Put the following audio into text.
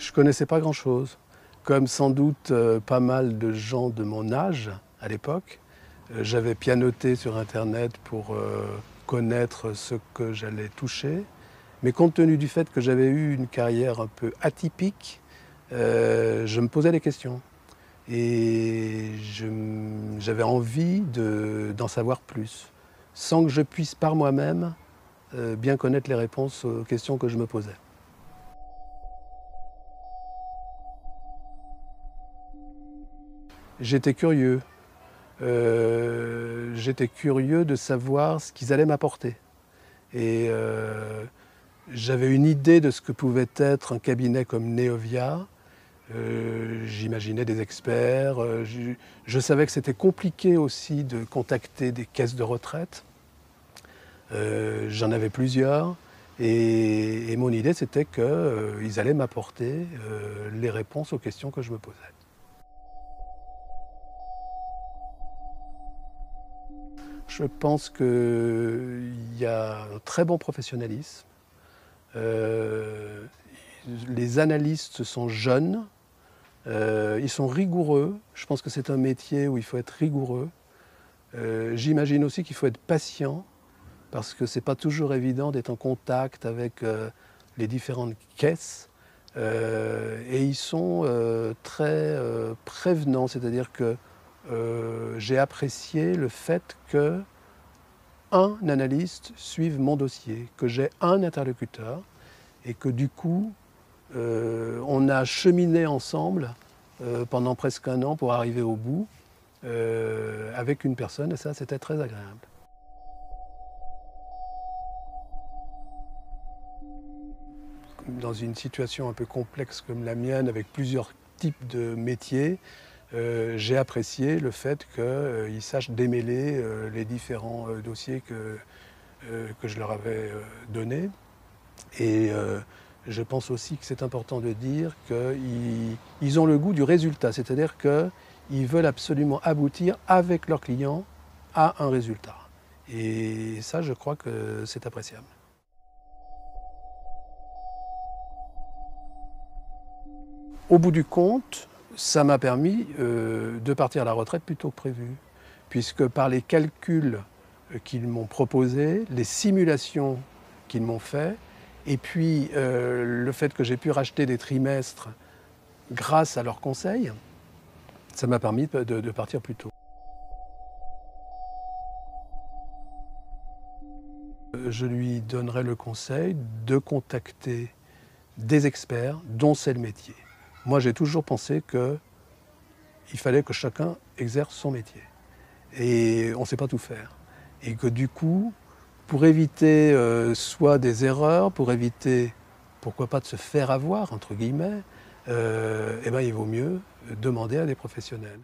Je ne connaissais pas grand-chose. Comme sans doute pas mal de gens de mon âge à l'époque, j'avais pianoté sur Internet pour connaître ce que j'allais toucher. Mais compte tenu du fait que j'avais eu une carrière un peu atypique, je me posais des questions. Et j'avais envie d'en savoir plus, sans que je puisse par moi-même bien connaître les réponses aux questions que je me posais. J'étais curieux. J'étais curieux de savoir ce qu'ils allaient m'apporter. Et j'avais une idée de ce que pouvait être un cabinet comme Neovia. J'imaginais des experts. Je savais que c'était compliqué aussi de contacter des caisses de retraite. J'en avais plusieurs. Et mon idée, c'était qu'ils allaient m'apporter les réponses aux questions que je me posais. Je pense qu'il y a un très bon professionnalisme. Les analystes sont jeunes, ils sont rigoureux. Je pense que c'est un métier où il faut être rigoureux. J'imagine aussi qu'il faut être patient, parce que ce n'est pas toujours évident d'être en contact avec les différentes caisses. Et ils sont très prévenants, c'est-à-dire que j'ai apprécié le fait qu'un analyste suive mon dossier, que j'ai un interlocuteur et que du coup, on a cheminé ensemble pendant presque un an pour arriver au bout avec une personne, et ça, c'était très agréable. Dans une situation un peu complexe comme la mienne, avec plusieurs types de métiers, j'ai apprécié le fait qu'ils sachent démêler les différents dossiers que je leur avais donnés. Et je pense aussi que c'est important de dire qu'ils ont le goût du résultat, c'est-à-dire qu'ils veulent absolument aboutir avec leurs clients à un résultat. Et ça, je crois que c'est appréciable. Au bout du compte, ça m'a permis de partir à la retraite plus tôt que prévu, puisque par les calculs qu'ils m'ont proposés, les simulations qu'ils m'ont fait, et puis le fait que j'ai pu racheter des trimestres grâce à leurs conseils, ça m'a permis de partir plus tôt. Je lui donnerai le conseil de contacter des experts dont c'est le métier. Moi, j'ai toujours pensé qu'il fallait que chacun exerce son métier. Et on ne sait pas tout faire. Et que du coup, pour éviter soit des erreurs, pour éviter, pourquoi pas, de se faire avoir, entre guillemets, eh ben, il vaut mieux demander à des professionnels.